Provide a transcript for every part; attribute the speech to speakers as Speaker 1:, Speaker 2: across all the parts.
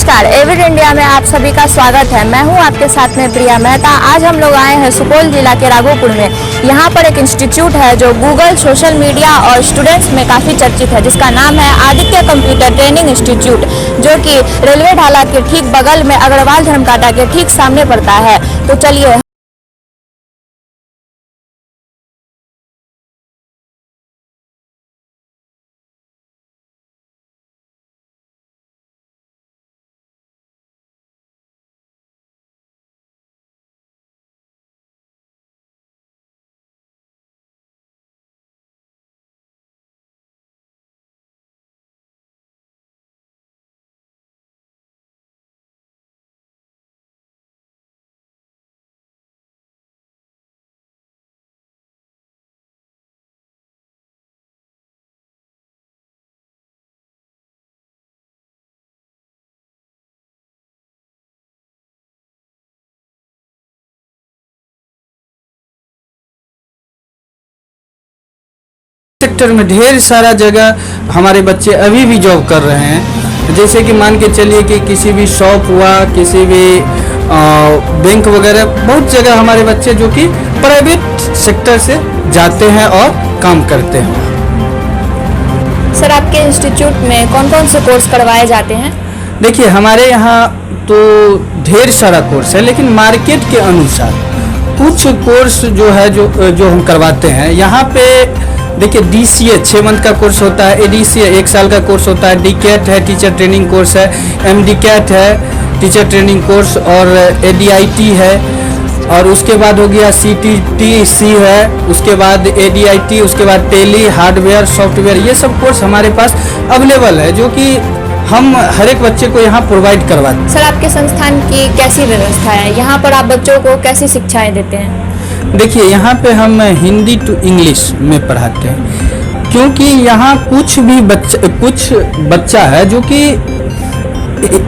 Speaker 1: नमस्कार, Avid India में आप सभी का स्वागत है। मैं हूं आपके साथ में प्रिया मेहता। आज हम लोग आए हैं सुपौल जिला के राघोपुर में। यहां पर एक इंस्टीट्यूट है जो गूगल, सोशल मीडिया और स्टूडेंट्स में काफ़ी चर्चित है, जिसका नाम है आदित्य कंप्यूटर ट्रेनिंग इंस्टीट्यूट, जो कि रेलवे ढाला के ठीक बगल में अग्रवाल धर्मकांटा के ठीक सामने पड़ता है। तो चलिए
Speaker 2: सेक्टर में ढेर सारा जगह हमारे बच्चे अभी भी जॉब कर रहे हैं। जैसे कि मान के चलिए कि किसी भी शॉप हुआ, किसी भी बैंक वगैरह, बहुत जगह हमारे बच्चे जो कि प्राइवेट सेक्टर से जाते हैं और काम करते हैं।
Speaker 1: सर, आपके इंस्टीट्यूट में कौन कौन से कोर्स करवाए जाते हैं?
Speaker 2: देखिए, हमारे यहाँ तो ढेर सारा कोर्स है, लेकिन मार्केट के अनुसार कुछ कोर्स जो है जो हम करवाते हैं यहाँ पे। देखिए, DCA 6 मंथ का कोर्स होता है, ADCA 1 साल का कोर्स होता है, DCAT है, टीचर ट्रेनिंग कोर्स है, MDCAT है, टीचर ट्रेनिंग कोर्स, और ADIT है, और उसके बाद हो गया CTTC है, उसके बाद ADIT, उसके बाद टेली, हार्डवेयर, सॉफ्टवेयर, ये सब कोर्स हमारे पास अवेलेबल है, जो कि हम हर एक बच्चे को यहाँ प्रोवाइड करवाते हैं।
Speaker 1: सर, आपके संस्थान की कैसी व्यवस्था है? यहाँ पर आप बच्चों को कैसी शिक्षाएं देते हैं?
Speaker 2: देखिए, यहाँ पे हम हिंदी टू इंग्लिश में पढ़ाते हैं, क्योंकि यहाँ कुछ बच्चा है जो कि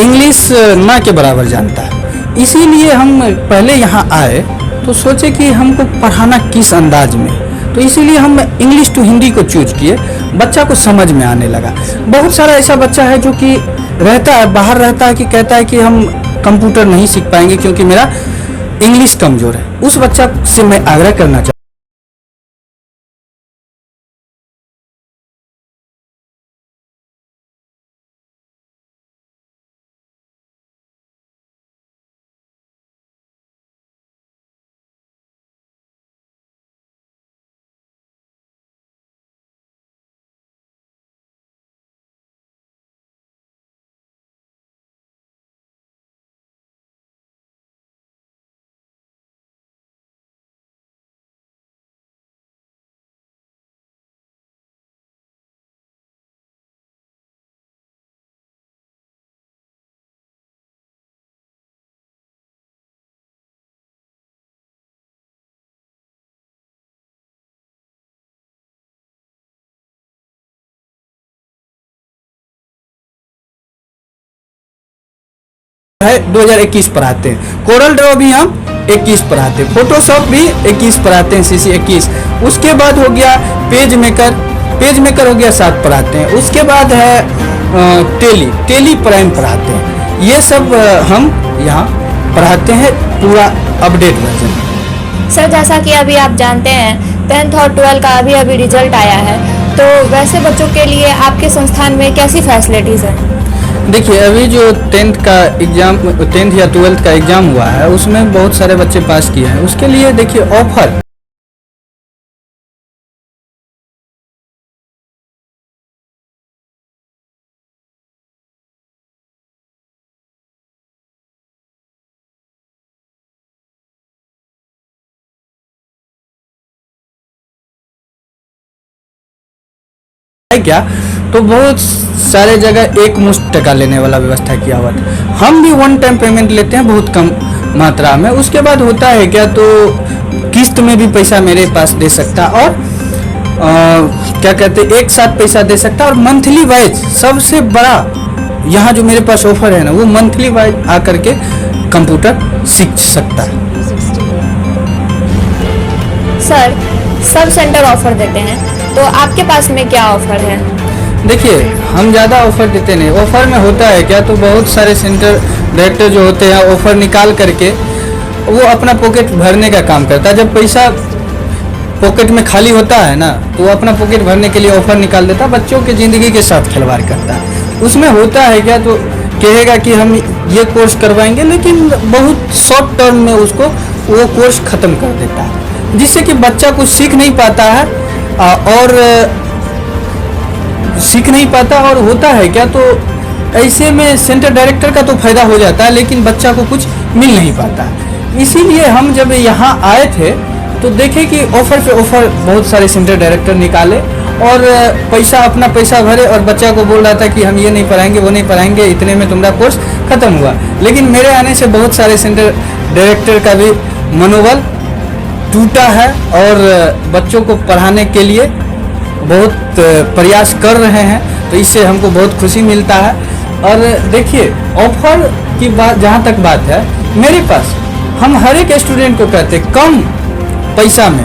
Speaker 2: इंग्लिश ना के बराबर जानता है। इसीलिए हम पहले यहाँ आए तो सोचे कि हमको पढ़ाना किस अंदाज में, तो इसीलिए हम इंग्लिश टू हिंदी को चूज किए। बच्चा को समझ में आने लगा। बहुत सारा ऐसा बच्चा है जो कि रहता है, बाहर रहता है, कि कहता है कि हम कंप्यूटर नहीं सीख पाएंगे क्योंकि मेरा इंग्लिश कमज़ोर है। उस बच्चा से मैं आग्रह करना चाहता है। 2021 पढ़ाते हैं। कोरल ड्रॉ भी हम 21 पढ़ाते हैं, फोटोशॉप भी 21 पढ़ाते हैं, CC 21। उसके बाद हो गया पेज मेकर हो गया 7 पढ़ाते हैं। उसके बाद है टेली प्राइम पढ़ाते हैं। ये सब हम यहाँ पढ़ाते हैं, पूरा अपडेट वर्जन।
Speaker 1: सर, जैसा कि अभी आप जानते हैं 10th और 12th का अभी रिजल्ट आया है, तो वैसे बच्चों के लिए आपके संस्थान में कैसी फैसिलिटीज़ है?
Speaker 2: देखिए, अभी जो 10th या 12th का एग्ज़ाम हुआ है, उसमें बहुत सारे बच्चे पास किए हैं। उसके लिए देखिए ऑफर क्या, तो बहुत सारे जगह एक मुश्त टका लेने वाला व्यवस्था किया हुआ था। हम भी 1 टाइम पेमेंट लेते हैं, बहुत कम मात्रा में। उसके बाद होता है क्या, तो किस्त में भी पैसा मेरे पास दे सकता, और क्या कहते हैं, एक साथ पैसा दे सकता, और मंथली वाइज सबसे बड़ा यहाँ जो मेरे पास ऑफर है ना, वो मंथली वाइज आकर के कंप्यूटर सीख सकता है।
Speaker 1: सर, सब सेंटर ऑफर देते हैं, तो आपके पास में क्या ऑफर है?
Speaker 2: देखिए, हम ज़्यादा ऑफ़र देते नहीं। ऑफ़र में होता है क्या, तो बहुत सारे सेंटर डायरेक्टर जो होते हैं ऑफ़र निकाल करके वो अपना पॉकेट भरने का काम करता है। जब पैसा पॉकेट में खाली होता है ना, तो वो अपना पॉकेट भरने के लिए ऑफ़र निकाल देता है, बच्चों की ज़िंदगी के साथ खिलवाड़ करता है। उसमें होता है क्या, तो कहेगा कि हम ये कोर्स करवाएंगे, लेकिन बहुत शॉर्ट टर्म में उसको वो कोर्स ख़त्म कर देता है, जिससे कि बच्चा कुछ सीख नहीं पाता है और होता है क्या, तो ऐसे में सेंटर डायरेक्टर का तो फ़ायदा हो जाता है, लेकिन बच्चा को कुछ मिल नहीं पाता। इसीलिए हम जब यहाँ आए थे तो देखे कि ऑफ़र पे ऑफ़र बहुत सारे सेंटर डायरेक्टर निकाले और अपना पैसा भरे और बच्चा को बोल रहा था कि हम ये नहीं पढ़ाएंगे, वो नहीं पढ़ाएंगे, इतने में तुम्हारा कोर्स ख़त्म हुआ। लेकिन मेरे आने से बहुत सारे सेंटर डायरेक्टर का भी मनोबल टूटा है और बच्चों को पढ़ाने के लिए बहुत प्रयास कर रहे हैं, तो इससे हमको बहुत खुशी मिलता है। और देखिए, ऑफ़र की बात जहाँ तक बात है, मेरे पास हम हर एक स्टूडेंट को कहते कम पैसा में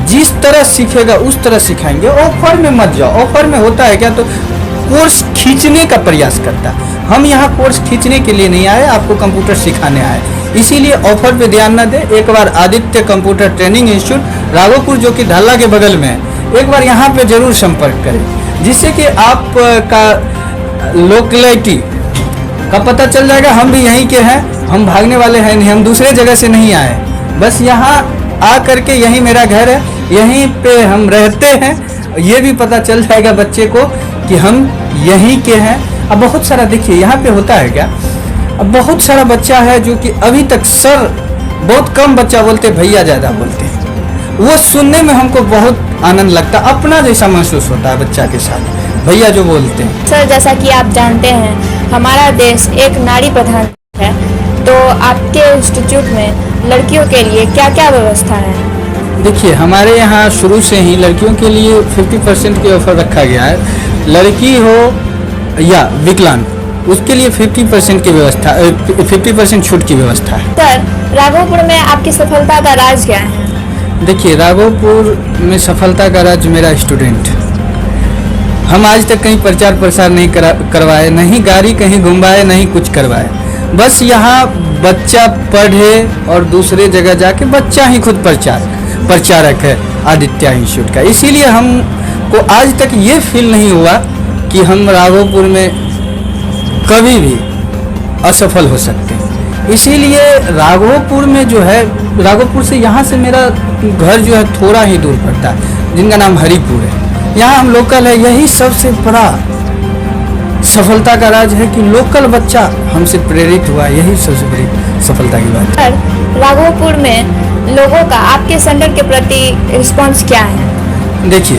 Speaker 2: जिस तरह सीखेगा उस तरह सिखाएंगे। ऑफ़र में मत जाओ। ऑफ़र में होता है क्या, तो कोर्स खींचने का प्रयास करता है। हम यहाँ कोर्स खींचने के लिए नहीं आए, आपको कंप्यूटर सिखाने आए। इसीलिए ऑफ़र पे ध्यान न दें। एक बार Aditya computer training institute Raghopur, जो कि ढाला के बगल में है, एक बार यहाँ पे ज़रूर संपर्क करें, जिससे कि आपका लोकेलिटी का पता चल जाएगा। हम भी यहीं के हैं, हम भागने वाले हैं नहीं, हम दूसरे जगह से नहीं आए। बस यहाँ आ करके यहीं मेरा घर है, यहीं पे हम रहते हैं। ये भी पता चल जाएगा बच्चे को कि हम यहीं के हैं। अब बहुत सारा देखिए यहाँ पे होता है क्या, अब बहुत सारा बच्चा है जो कि अभी तक सर, बहुत कम बच्चा बोलते भैया ज़्यादा बोलते हैं। वो सुनने में हमको बहुत आनंद लगता है, अपना जैसा महसूस होता है बच्चा के साथ भैया जो बोलते हैं।
Speaker 1: सर, जैसा कि आप जानते हैं हमारा देश एक नारी प्रधान है, तो आपके इंस्टीट्यूट में लड़कियों के लिए क्या क्या व्यवस्था है?
Speaker 2: देखिए, हमारे यहाँ शुरू से ही लड़कियों के लिए 50% की ऑफ़र रखा गया है। लड़की हो या विकलांग, उसके लिए 50% की व्यवस्था, 50% छूट की व्यवस्था है।
Speaker 1: सर, राघोपुर में आपकी सफलता का राज क्या है?
Speaker 2: देखिए, राघोपुर में सफलता का राज मेरा स्टूडेंट। हम आज तक कहीं प्रचार प्रसार नहीं करवाए, नहीं गाड़ी कहीं घुमाए, नहीं कुछ करवाए। बस यहाँ बच्चा पढ़े और दूसरे जगह जाके बच्चा ही खुद प्रचारक है आदित्य इंस्टीट्यूट का। इसीलिए हमको आज तक ये फील नहीं हुआ कि हम राघोपुर में कभी भी असफल हो सकते हैं। इसीलिए राघोपुर में जो है, राघोपुर से यहाँ से मेरा घर जो है थोड़ा ही दूर पड़ता है, जिनका नाम हरिपुर है। यहाँ हम लोकल है। यही सबसे बड़ा सफलता का राज है कि लोकल बच्चा हमसे प्रेरित हुआ, यही सबसे बड़ी सफलता की बात है।
Speaker 1: सर, राघोपुर में लोगों का आपके सेंटर के प्रति रिस्पांस क्या है?
Speaker 2: देखिए,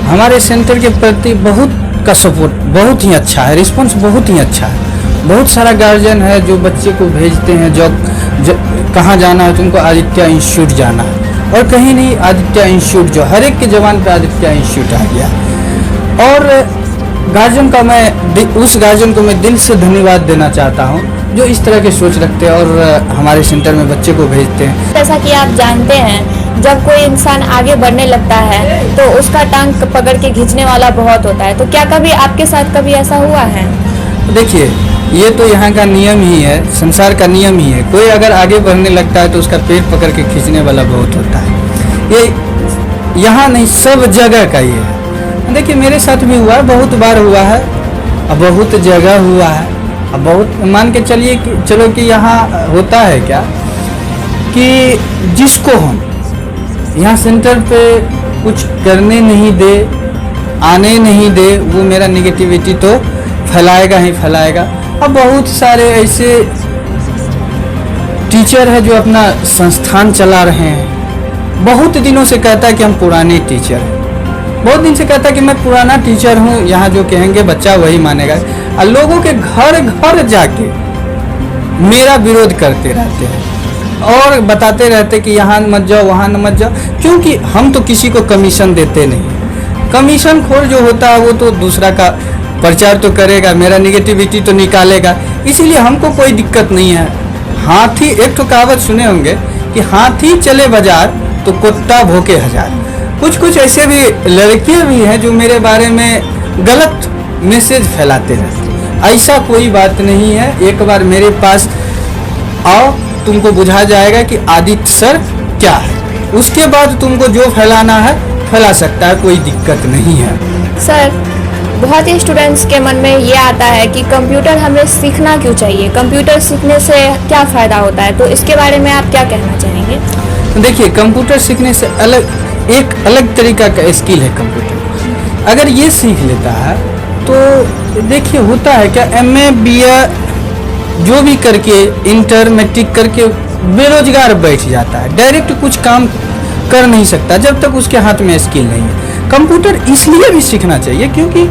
Speaker 2: हमारे सेंटर के प्रति बहुत का सपोर्ट बहुत ही अच्छा है, रिस्पांस बहुत ही अच्छा है। बहुत सारा गार्जियन है जो बच्चे को भेजते हैं, जो कहाँ जाना है तुमको, आदित्य इंस्टीट्यूट जाना है, और कहीं नहीं, आदित्य इंस्टीट्यूट जो हर एक के जवान पे आदित्य इंस्टीट्यूट आ गया। और गार्जियन का उस गार्जियन को मैं दिल से धन्यवाद देना चाहता हूँ जो इस तरह की सोच रखते हैं और हमारे सेंटर में बच्चे को भेजते हैं।
Speaker 1: जैसा कि आप जानते हैं, जब कोई इंसान आगे बढ़ने लगता है तो उसका टांग पकड़ के खींचने वाला बहुत होता है, तो क्या कभी आपके साथ कभी ऐसा हुआ है?
Speaker 2: देखिए, ये तो यहाँ का नियम ही है, संसार का नियम ही है। कोई अगर आगे बढ़ने लगता है तो उसका पेट पकड़ के खींचने वाला बहुत होता है। ये यहाँ नहीं, सब जगह का ये है। देखिए, मेरे साथ भी हुआ है, बहुत बार हुआ है, अब बहुत जगह हुआ है। अब बहुत मान के चलो कि यहाँ होता है क्या कि जिसको हम यहाँ सेंटर पे कुछ करने नहीं दे, आने नहीं दे, वो मेरा नेगेटिविटी तो फैलाएगा ही फैलाएगा। अब बहुत सारे ऐसे टीचर है जो अपना संस्थान चला रहे हैं, बहुत दिनों से कहता है कि हम पुराने टीचर हैं, बहुत दिन से कहता है कि मैं पुराना टीचर हूँ, यहाँ जो कहेंगे बच्चा वही मानेगा। और लोगों के घर घर जाके मेरा विरोध करते रहते हैं और बताते रहते कि यहाँ मत जाओ, वहाँ मत जाओ, क्योंकि हम तो किसी को कमीशन देते नहीं। कमीशन खोर जो होता है वो तो दूसरा का प्रचार तो करेगा, मेरा निगेटिविटी तो निकालेगा, इसीलिए हमको कोई दिक्कत नहीं है। हाथी, एक तो कहावत सुने होंगे कि हाथी चले बाजार तो कुत्ता भोके हजार। कुछ ऐसे भी लड़कियां भी हैं जो मेरे बारे में गलत मैसेज फैलाते रहते हैं। ऐसा कोई बात नहीं है, एक बार मेरे पास आओ, तुमको बुझा जाएगा कि आदित्य सर क्या है, उसके बाद तुमको जो फैलाना है फैला सकता है, कोई दिक्कत नहीं है।
Speaker 1: सर, बहुत ही स्टूडेंट्स के मन में ये आता है कि कंप्यूटर हमें सीखना क्यों चाहिए, कंप्यूटर सीखने से क्या फ़ायदा होता है, तो इसके बारे में आप क्या कहना चाहेंगे?
Speaker 2: देखिए, कंप्यूटर सीखने से एक अलग तरीका का स्किल है कंप्यूटर। अगर ये सीख लेता है तो देखिए होता है क्या, MA BA जो भी करके इंटर मैट्रिक करके बेरोजगार बैठ जाता है, डायरेक्ट कुछ काम कर नहीं सकता जब तक उसके हाथ में स्किल नहीं है। कंप्यूटर इसलिए भी सीखना चाहिए क्योंकि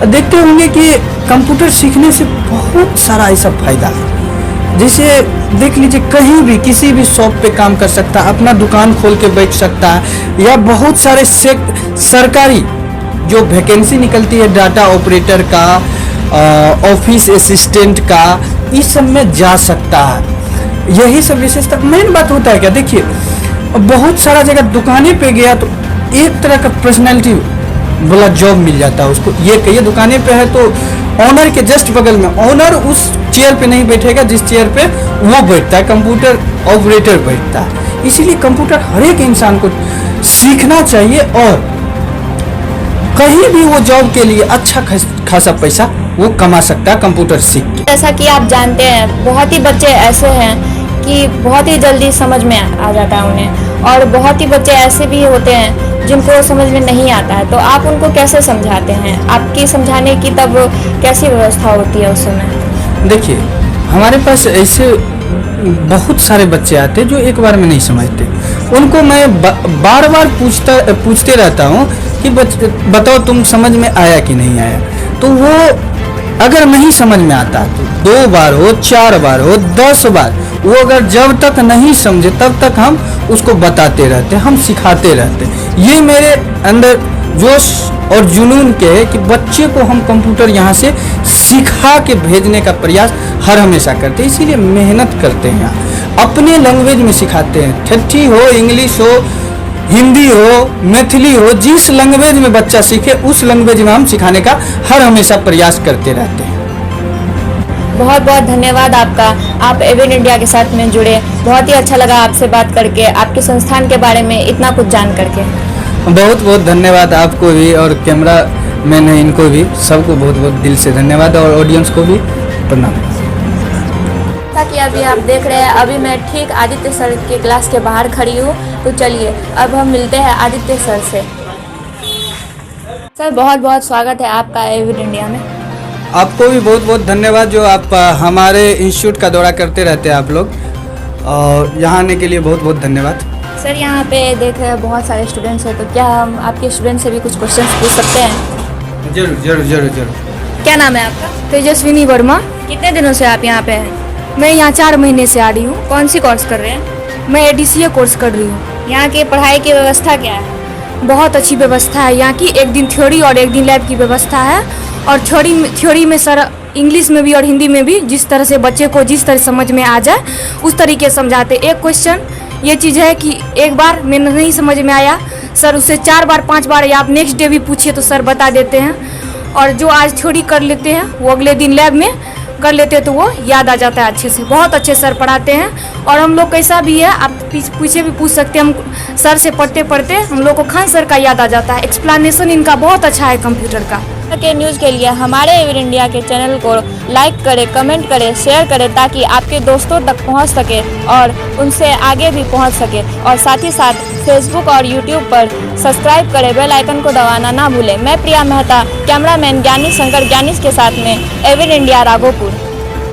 Speaker 2: देखते होंगे कि कंप्यूटर सीखने से बहुत सारा ऐसा फायदा है। जैसे देख लीजिए, कहीं भी किसी भी शॉप पे काम कर सकता है, अपना दुकान खोल के बैठ सकता है, या बहुत सारे सरकारी जो वैकेंसी निकलती है डाटा ऑपरेटर का, ऑफिस असिस्टेंट का, इस सब में जा सकता है। यही सब विशेषता मेन बात होता है क्या, देखिए बहुत सारा जगह दुकाने पे गया तो एक तरह का पर्सनैलिटी वाला जॉब मिल जाता है उसको। ये कहिए दुकाने पे है तो ऑनर के जस्ट बगल में, ऑनर उस चेयर पे नहीं बैठेगा जिस चेयर पे वो बैठता है, कंप्यूटर ऑपरेटर बैठता है। इसीलिए कंप्यूटर हर एक इंसान को सीखना चाहिए और कहीं भी वो जॉब के लिए अच्छा खासा पैसा वो कमा सकता है कंप्यूटर सीख के।
Speaker 1: जैसा कि आप जानते हैं, बहुत ही बच्चे ऐसे हैं कि बहुत ही जल्दी समझ में आ जाता है उन्हें, और बहुत ही बच्चे ऐसे भी होते हैं जिनको समझ में नहीं आता है, तो आप उनको कैसे समझाते हैं? आपकी समझाने की तब कैसी व्यवस्था होती है उस समय?
Speaker 2: देखिए, हमारे पास ऐसे बहुत सारे बच्चे आते हैं जो एक बार में नहीं समझते। उनको मैं बार बार पूछते रहता हूँ कि बताओ तुम समझ में आया कि नहीं आया। तो वो अगर नहीं समझ में आता तो 2 बार हो, 4 बार हो, 10 बार, वो अगर जब तक नहीं समझे तब तक हम उसको बताते रहते, हम सिखाते रहते। ये मेरे अंदर जोश और जुनून के है कि बच्चे को हम कंप्यूटर यहाँ से सिखा के भेजने का प्रयास हर हमेशा करते हैं। इसीलिए मेहनत करते हैं, अपने लैंग्वेज में सिखाते हैं, ठेठी हो, इंग्लिश हो, हिंदी हो, मैथिली हो, जिस लैंग्वेज में बच्चा सीखे उस लैंग्वेज में हम सिखाने का हर हमेशा प्रयास करते रहते हैं।
Speaker 1: बहुत बहुत धन्यवाद आपका, आप एविन इंडिया के साथ में जुड़े। बहुत ही अच्छा लगा आपसे बात करके, आपके संस्थान के बारे में इतना कुछ जान करके।
Speaker 2: बहुत बहुत धन्यवाद आपको भी, और कैमरा मैन है इनको भी, सबको बहुत बहुत दिल से धन्यवाद, और ऑडियंस को भी प्रणाम।
Speaker 1: ताकि अभी आप देख रहे हैं, अभी मैं ठीक आदित्य सर के क्लास के बाहर खड़ी हूँ, तो चलिए अब हम मिलते हैं आदित्य सर से। सर, बहुत बहुत स्वागत है आपका एविन इंडिया में।
Speaker 2: आपको भी बहुत बहुत धन्यवाद जो आप हमारे इंस्टीट्यूट का दौरा करते रहते हैं आप लोग, और यहाँ आने के लिए बहुत बहुत धन्यवाद।
Speaker 1: सर, यहाँ पे देख रहे हैं बहुत सारे स्टूडेंट्स हैं, तो क्या हम आपके स्टूडेंट से भी कुछ क्वेश्चंस पूछ सकते हैं?
Speaker 2: जरूर जरूर जरूर जरूर।
Speaker 1: क्या नाम है आपका?
Speaker 3: तेजस्विनी वर्मा।
Speaker 1: कितने दिनों से आप यहाँ पे हैं?
Speaker 3: मैं यहाँ 4 महीने से आ रही हूँ।
Speaker 1: कौन सी कोर्स कर रहे हैं?
Speaker 3: मैं ADCA कोर्स कर रही हूँ।
Speaker 1: यहाँ की पढ़ाई की व्यवस्था क्या है?
Speaker 3: बहुत अच्छी व्यवस्था है यहाँ की, एक दिन थ्योरी और एक दिन लैब की व्यवस्था है। और थ्योरी में सर इंग्लिश में भी और हिंदी में भी जिस तरह से बच्चे को जिस तरह समझ में आ जाए उस तरीके से समझाते। एक क्वेश्चन ये चीज़ है कि एक बार में नहीं समझ में आया, सर उससे 4 बार 5 बार या आप नेक्स्ट डे भी पूछिए तो सर बता देते हैं। और जो आज थ्योरी कर लेते हैं वो अगले दिन लैब में कर लेते हैं तो वो याद आ जाता है अच्छे से। बहुत अच्छे सर पढ़ाते हैं, और हम लोग कैसा भी है आप पीछे भी पूछ सकते हैं, हम सर से पढ़ते पढ़ते हम लोग को खान सर का याद आ जाता है। एक्सप्लेनेशन इनका बहुत अच्छा है कंप्यूटर का।
Speaker 1: के न्यूज़ के लिए हमारे एविन इंडिया के चैनल को लाइक करें, कमेंट करें, शेयर करें, ताकि आपके दोस्तों तक पहुंच सके और उनसे आगे भी पहुंच सके। और साथ ही साथ फेसबुक और यूट्यूब पर सब्सक्राइब करें, बेल आइकन को दबाना ना भूलें। मैं प्रिया मेहता, कैमरामैन ज्ञानी शंकर ज्ञानीश के साथ में एविन इंडिया राघोपुर।